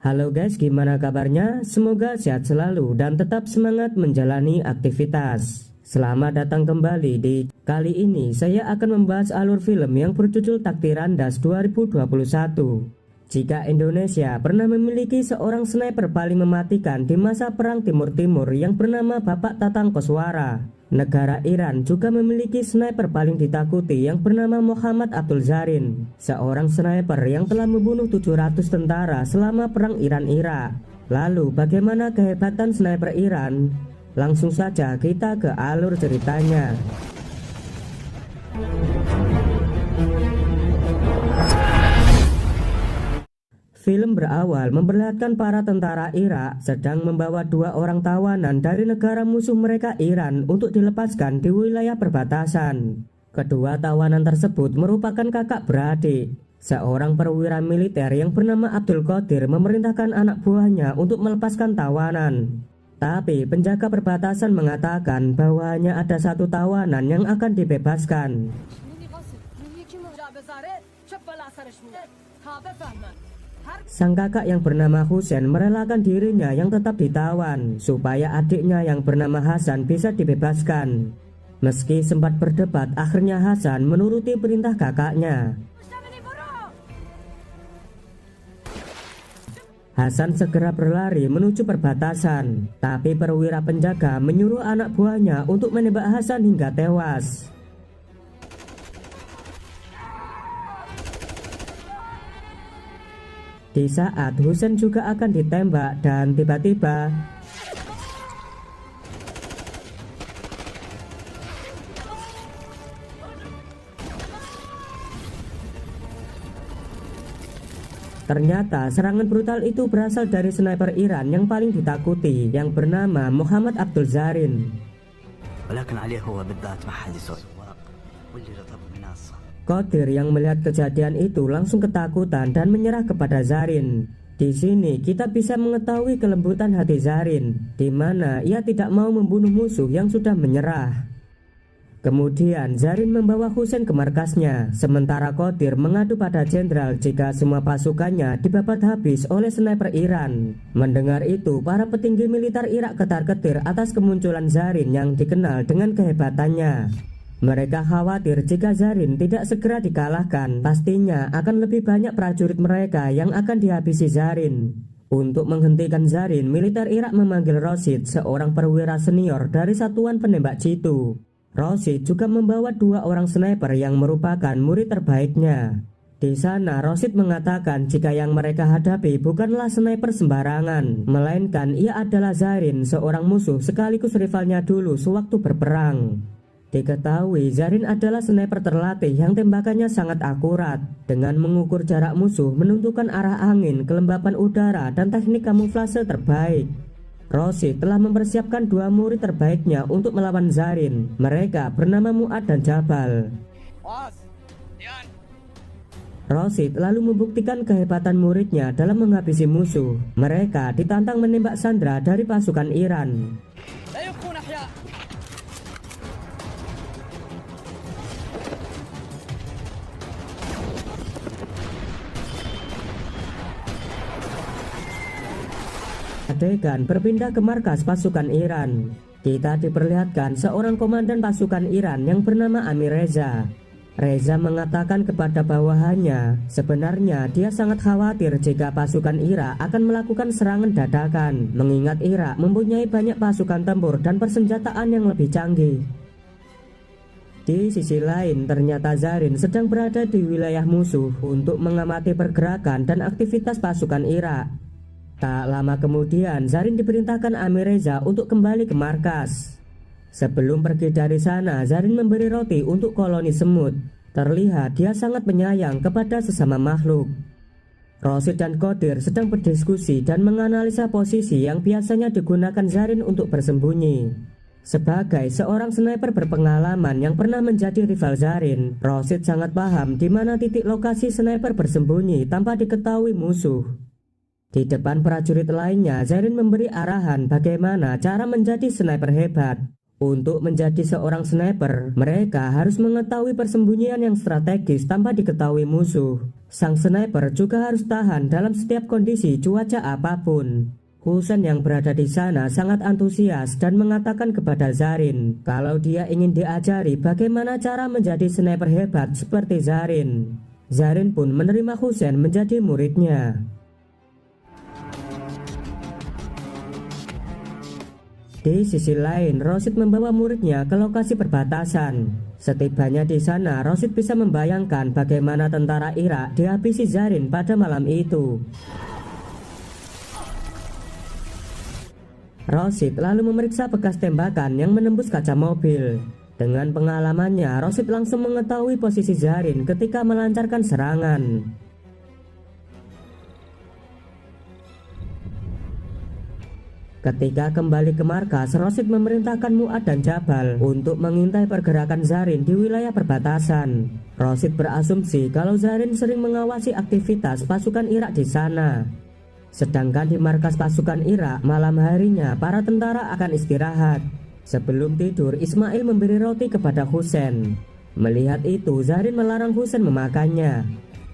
Halo guys, gimana kabarnya? Semoga sehat selalu dan tetap semangat menjalani aktivitas. Selamat datang kembali. Kali ini saya akan membahas alur film yang berjudul Taktiran Das 2021. Jika Indonesia pernah memiliki seorang sniper paling mematikan di masa Perang Timur Timur yang bernama Bapak Tatang Koswara, negara Iran juga memiliki sniper paling ditakuti yang bernama Muhammad Abdul Zarin, seorang sniper yang telah membunuh 700 tentara selama Perang Iran-Irak. Lalu bagaimana kehebatan sniper Iran? Langsung saja kita ke alur ceritanya. Film berawal memperlihatkan para tentara Irak sedang membawa dua orang tawanan dari negara musuh mereka Iran untuk dilepaskan di wilayah perbatasan. Kedua tawanan tersebut merupakan kakak beradik. Seorang perwira militer yang bernama Abdul Qadir memerintahkan anak buahnya untuk melepaskan tawanan. Tapi penjaga perbatasan mengatakan bahwa hanya ada satu tawanan yang akan dibebaskan. Sang kakak yang bernama Husain merelakan dirinya yang tetap ditawan supaya adiknya yang bernama Hasan bisa dibebaskan. Meski sempat berdebat, akhirnya Hasan menuruti perintah kakaknya. Hasan segera berlari menuju perbatasan, tapi perwira penjaga menyuruh anak buahnya untuk menembak Hasan hingga tewas. Di saat Husain juga akan ditembak dan tiba-tiba ternyata serangan brutal itu berasal dari sniper Iran yang paling ditakuti yang bernama Muhammad Abdul Zarin. Qadir yang melihat kejadian itu langsung ketakutan dan menyerah kepada Zarin. Di sini kita bisa mengetahui kelembutan hati Zarin, di mana ia tidak mau membunuh musuh yang sudah menyerah. Kemudian Zarin membawa Husain ke markasnya, sementara Qadir mengadu pada jenderal jika semua pasukannya dibabat habis oleh sniper Iran. Mendengar itu, para petinggi militer Irak ketar-ketir atas kemunculan Zarin yang dikenal dengan kehebatannya. Mereka khawatir jika Zarin tidak segera dikalahkan, pastinya akan lebih banyak prajurit mereka yang akan dihabisi Zarin. Untuk menghentikan Zarin, militer Irak memanggil Rosid, seorang perwira senior dari satuan penembak jitu. Rosid juga membawa dua orang sniper yang merupakan murid terbaiknya. Di sana Rosid mengatakan jika yang mereka hadapi bukanlah sniper sembarangan, melainkan ia adalah Zarin, seorang musuh sekaligus rivalnya dulu sewaktu berperang. Diketahui Zarin adalah sniper terlatih yang tembakannya sangat akurat, dengan mengukur jarak musuh, menentukan arah angin, kelembapan udara, dan teknik kamuflase terbaik. Rosid telah mempersiapkan dua murid terbaiknya untuk melawan Zarin. Mereka bernama Mu'ad dan Jabal. Rosid lalu membuktikan kehebatan muridnya dalam menghabisi musuh. Mereka ditantang menembak sandera dari pasukan Iran. Adegan berpindah ke markas pasukan Iran. Kita diperlihatkan seorang komandan pasukan Iran yang bernama Amir Reza. Reza mengatakan kepada bawahannya, sebenarnya dia sangat khawatir jika pasukan Irak akan melakukan serangan dadakan, mengingat Irak mempunyai banyak pasukan tempur dan persenjataan yang lebih canggih. Di sisi lain, ternyata Zarin sedang berada di wilayah musuh untuk mengamati pergerakan dan aktivitas pasukan Irak. Tak lama kemudian, Zarin diperintahkan Amir Reza untuk kembali ke markas. Sebelum pergi dari sana, Zarin memberi roti untuk koloni semut. Terlihat dia sangat penyayang kepada sesama makhluk. Rosid dan Qadir sedang berdiskusi dan menganalisa posisi yang biasanya digunakan Zarin untuk bersembunyi. Sebagai seorang sniper berpengalaman yang pernah menjadi rival Zarin, Rosid sangat paham di mana titik lokasi sniper bersembunyi tanpa diketahui musuh. Di depan prajurit lainnya, Zarin memberi arahan bagaimana cara menjadi sniper hebat. Untuk menjadi seorang sniper, mereka harus mengetahui persembunyian yang strategis tanpa diketahui musuh. Sang sniper juga harus tahan dalam setiap kondisi cuaca apapun. Husain yang berada di sana sangat antusias dan mengatakan kepada Zarin kalau dia ingin diajari bagaimana cara menjadi sniper hebat seperti Zarin. Zarin pun menerima Husain menjadi muridnya. Di sisi lain, Rosid membawa muridnya ke lokasi perbatasan. Setibanya di sana, Rosid bisa membayangkan bagaimana tentara Irak dihabisi Zarin pada malam itu. Rosid lalu memeriksa bekas tembakan yang menembus kaca mobil. Dengan pengalamannya, Rosid langsung mengetahui posisi Zarin ketika melancarkan serangan. Ketika kembali ke markas, Rosid memerintahkan Mu'ad dan Jabal untuk mengintai pergerakan Zarin di wilayah perbatasan. Rosid berasumsi kalau Zarin sering mengawasi aktivitas pasukan Irak di sana. Sedangkan di markas pasukan Irak, malam harinya para tentara akan istirahat. Sebelum tidur, Ismail memberi roti kepada Husain. Melihat itu, Zarin melarang Husain memakannya.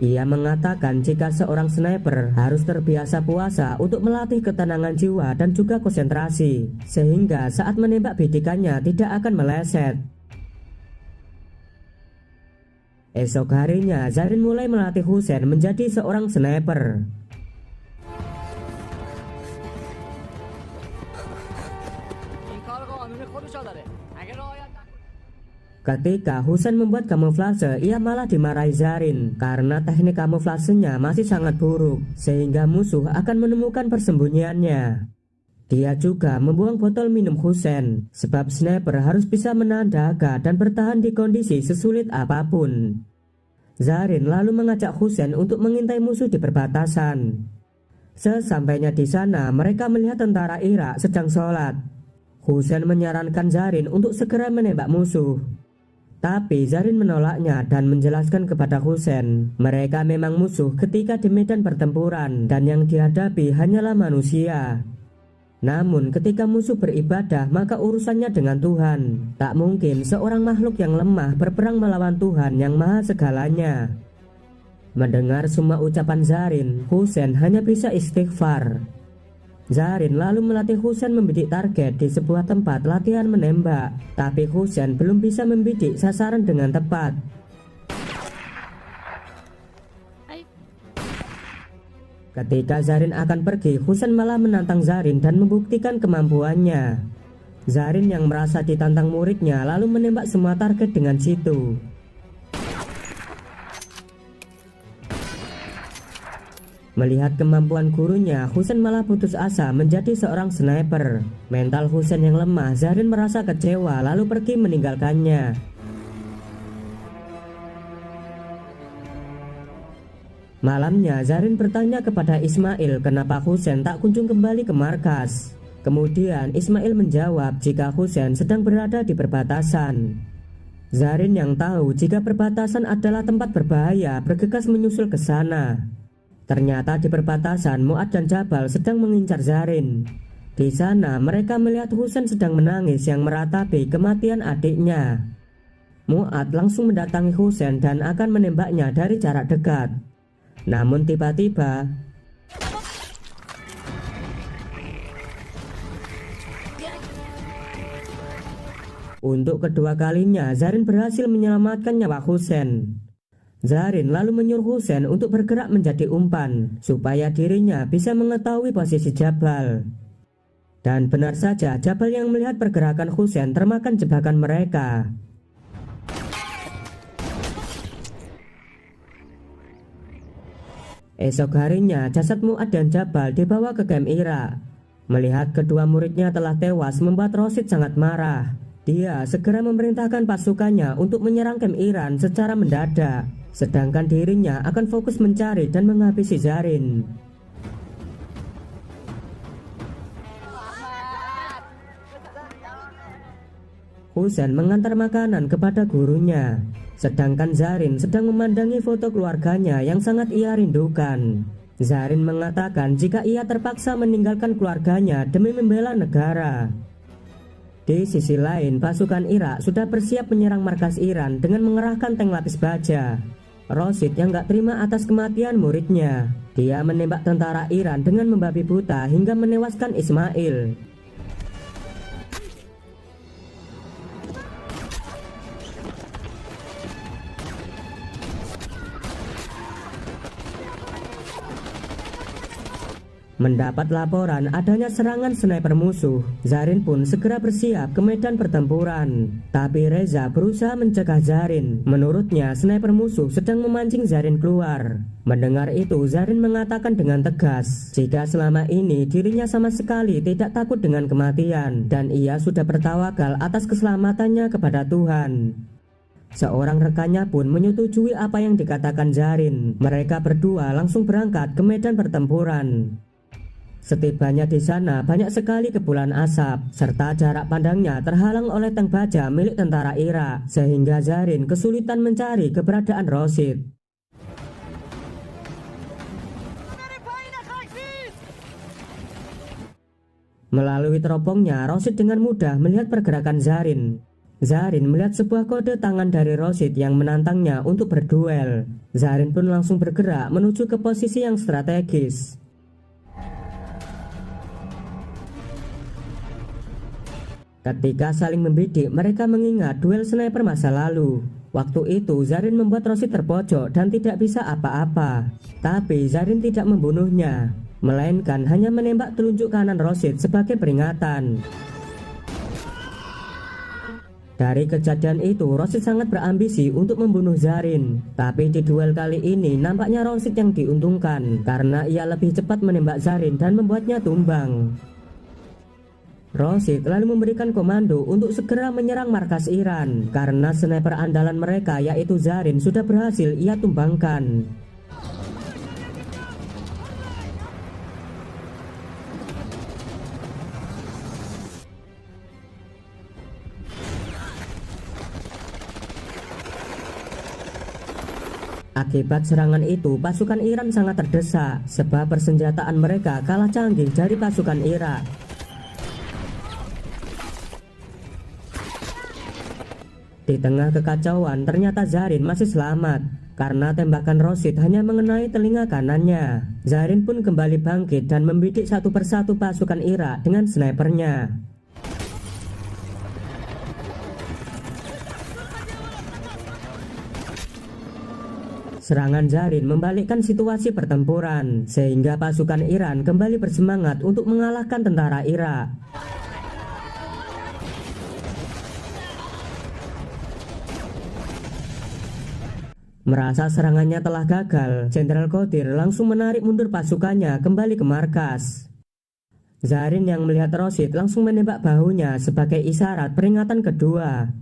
Ia mengatakan jika seorang sniper harus terbiasa puasa untuk melatih ketenangan jiwa dan juga konsentrasi, sehingga saat menembak bidikannya tidak akan meleset. Esok harinya, Zarin mulai melatih Husain menjadi seorang sniper. Ketika Husain membuat kamuflase, ia malah dimarahi Zarin karena teknik kamuflasenya masih sangat buruk, sehingga musuh akan menemukan persembunyiannya. Dia juga membuang botol minum Husain, sebab sniper harus bisa menahan dahaga dan bertahan di kondisi sesulit apapun. Zarin lalu mengajak Husain untuk mengintai musuh di perbatasan. Sesampainya di sana, mereka melihat tentara Irak sedang sholat. Husain menyarankan Zarin untuk segera menembak musuh. Tapi Zarin menolaknya dan menjelaskan kepada Husain, mereka memang musuh ketika di medan pertempuran dan yang dihadapi hanyalah manusia. Namun ketika musuh beribadah, maka urusannya dengan Tuhan. Tak mungkin seorang makhluk yang lemah berperang melawan Tuhan yang maha segalanya. Mendengar semua ucapan Zarin, Husain hanya bisa istighfar. Zarin lalu melatih Husain membidik target di sebuah tempat latihan menembak, tapi Husain belum bisa membidik sasaran dengan tepat. Ketika Zarin akan pergi, Husain malah menantang Zarin dan membuktikan kemampuannya. Zarin yang merasa ditantang muridnya lalu menembak semua target dengan jitu. Melihat kemampuan gurunya, Husain malah putus asa menjadi seorang sniper. Mental Husain yang lemah, Zarin merasa kecewa lalu pergi meninggalkannya. Malamnya, Zarin bertanya kepada Ismail kenapa Husain tak kunjung kembali ke markas. Kemudian Ismail menjawab jika Husain sedang berada di perbatasan. Zarin yang tahu jika perbatasan adalah tempat berbahaya bergegas menyusul ke sana. Ternyata di perbatasan, Mu'ad dan Jabal sedang mengincar Zarin. Di sana mereka melihat Husain sedang menangis yang meratapi kematian adiknya. Mu'ad langsung mendatangi Husain dan akan menembaknya dari jarak dekat. Namun tiba-tiba untuk kedua kalinya Zarin berhasil menyelamatkan nyawa Husain. Zarin lalu menyuruh Husain untuk bergerak menjadi umpan supaya dirinya bisa mengetahui posisi Jabal. Dan benar saja, Jabal yang melihat pergerakan Husain termakan jebakan mereka. Esok harinya, jasad Mu'ad dan Jabal dibawa ke kamp Irak. Melihat kedua muridnya telah tewas membuat Rosid sangat marah. Dia segera memerintahkan pasukannya untuk menyerang kamp Iran secara mendadak. Sedangkan dirinya akan fokus mencari dan menghabisi Zarin. Husain mengantar makanan kepada gurunya, sedangkan Zarin sedang memandangi foto keluarganya yang sangat ia rindukan. Zarin mengatakan jika ia terpaksa meninggalkan keluarganya demi membela negara. Di sisi lain, pasukan Irak sudah bersiap menyerang markas Iran dengan mengerahkan tank lapis baja. Rosid yang gak terima atas kematian muridnya. Dia menembak tentara Iran dengan membabi buta hingga menewaskan Ismail. Mendapat laporan adanya serangan sniper musuh, Zarin pun segera bersiap ke medan pertempuran. Tapi Reza berusaha mencegah Zarin. Menurutnya sniper musuh sedang memancing Zarin keluar. Mendengar itu, Zarin mengatakan dengan tegas jika selama ini dirinya sama sekali tidak takut dengan kematian dan ia sudah bertawakal atas keselamatannya kepada Tuhan. Seorang rekannya pun menyetujui apa yang dikatakan Zarin. Mereka berdua langsung berangkat ke medan pertempuran. Setibanya di sana, banyak sekali kepulan asap, serta jarak pandangnya terhalang oleh tank baja milik tentara Irak, sehingga Zarin kesulitan mencari keberadaan Rosid. Melalui teropongnya, Rosid dengan mudah melihat pergerakan Zarin. Zarin melihat sebuah kode tangan dari Rosid yang menantangnya untuk berduel. Zarin pun langsung bergerak menuju ke posisi yang strategis. Ketika saling membidik, mereka mengingat duel sniper masa lalu. Waktu itu Zarin membuat Rosid terpojok dan tidak bisa apa-apa. Tapi Zarin tidak membunuhnya, melainkan hanya menembak telunjuk kanan Rosid sebagai peringatan. Dari kejadian itu, Rosid sangat berambisi untuk membunuh Zarin. Tapi di duel kali ini nampaknya Rosid yang diuntungkan karena ia lebih cepat menembak Zarin dan membuatnya tumbang. Rosid lalu memberikan komando untuk segera menyerang markas Iran karena sniper andalan mereka yaitu Zarin sudah berhasil ia tumbangkan. Akibat serangan itu, pasukan Iran sangat terdesak sebab persenjataan mereka kalah canggih dari pasukan Irak. Di tengah kekacauan, ternyata Zarin masih selamat karena tembakan Rosid hanya mengenai telinga kanannya. Zarin pun kembali bangkit dan membidik satu persatu pasukan Irak dengan snipernya. Serangan Zarin membalikkan situasi pertempuran sehingga pasukan Iran kembali bersemangat untuk mengalahkan tentara Irak. Merasa serangannya telah gagal, Jenderal Qadir langsung menarik mundur pasukannya kembali ke markas. Zarin yang melihat Rosid langsung menembak bahunya sebagai isyarat peringatan kedua.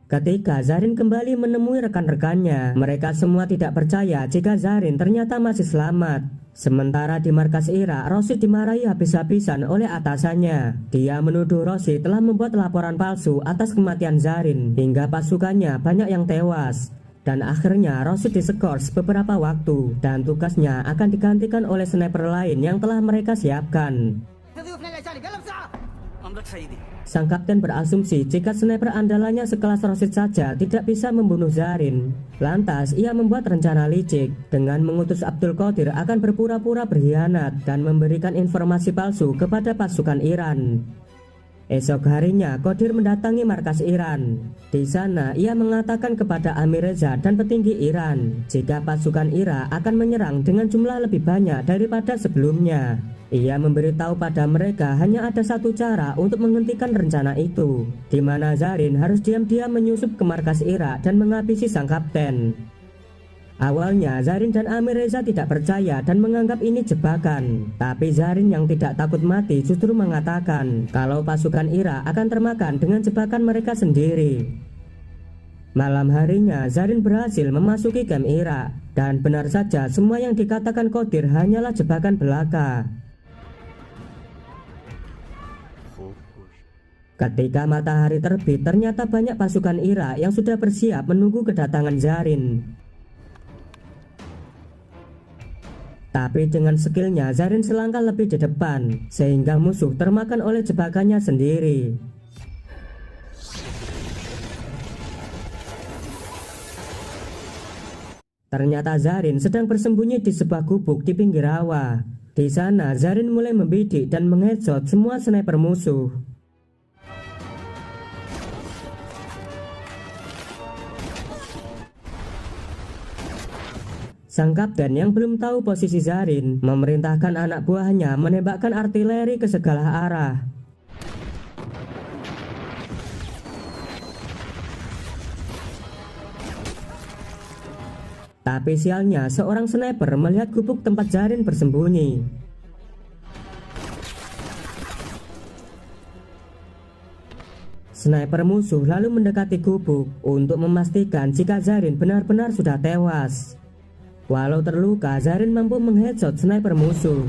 Ketika Zarin kembali menemui rekan-rekannya, mereka semua tidak percaya jika Zarin ternyata masih selamat. Sementara di markas Irak, Rosid dimarahi habis-habisan oleh atasannya. Dia menuduh Rosid telah membuat laporan palsu atas kematian Zarin hingga pasukannya banyak yang tewas. Dan akhirnya Rosid diskors beberapa waktu dan tugasnya akan digantikan oleh sniper lain yang telah mereka siapkan. Sang kapten berasumsi jika sniper andalannya sekelas Rosid saja tidak bisa membunuh Zarin. Lantas ia membuat rencana licik dengan mengutus Abdul Qadir akan berpura-pura berkhianat dan memberikan informasi palsu kepada pasukan Iran. Esok harinya Qadir mendatangi markas Iran. Di sana ia mengatakan kepada Amir Reza dan petinggi Iran jika pasukan Irak akan menyerang dengan jumlah lebih banyak daripada sebelumnya. Ia memberitahu pada mereka hanya ada satu cara untuk menghentikan rencana itu, di mana Zarin harus diam-diam menyusup ke markas Irak dan menghabisi sang kapten. Awalnya Zarin dan Amir Reza tidak percaya dan menganggap ini jebakan. Tapi Zarin yang tidak takut mati justru mengatakan kalau pasukan Irak akan termakan dengan jebakan mereka sendiri. Malam harinya Zarin berhasil memasuki kamp Irak. Dan benar saja semua yang dikatakan Qadir hanyalah jebakan belaka. Ketika matahari terbit, ternyata banyak pasukan Irak yang sudah bersiap menunggu kedatangan Zarin. Tapi dengan skillnya Zarin selangkah lebih di depan, sehingga musuh termakan oleh jebakannya sendiri. Ternyata Zarin sedang bersembunyi di sebuah gubuk di pinggir rawa. Di sana Zarin mulai membidik dan mengheadshot semua sniper musuh. Sang kapten yang belum tahu posisi Zarin memerintahkan anak buahnya menembakkan artileri ke segala arah. Tapi sialnya seorang sniper melihat gubuk tempat Zarin bersembunyi. Sniper musuh lalu mendekati gubuk untuk memastikan jika Zarin benar-benar sudah tewas. Walau terluka, Zarin mampu mengheadshot sniper musuh.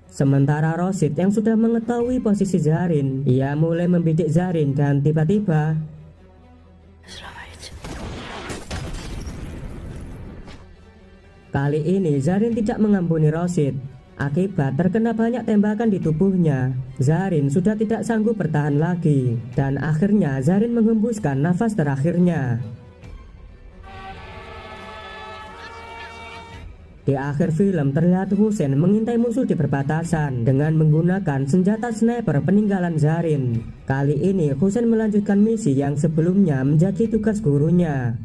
Sementara Rosid yang sudah mengetahui posisi Zarin, ia mulai membidik Zarin dan tiba-tiba kali ini Zarin tidak mengampuni Rosid. Akibat terkena banyak tembakan di tubuhnya, Zarin sudah tidak sanggup bertahan lagi, dan akhirnya Zarin menghembuskan nafas terakhirnya. Di akhir film terlihat Hussein mengintai musuh di perbatasan dengan menggunakan senjata sniper peninggalan Zarin. Kali ini Hussein melanjutkan misi yang sebelumnya menjadi tugas gurunya.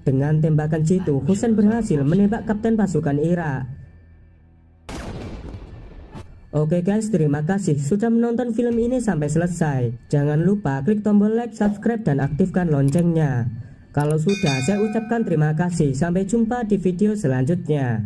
Dengan tembakan jitu, Hussein berhasil menembak kapten pasukan Irak. Oke guys, terima kasih sudah menonton film ini sampai selesai. Jangan lupa klik tombol like, subscribe, dan aktifkan loncengnya. Kalau sudah, saya ucapkan terima kasih. Sampai jumpa di video selanjutnya.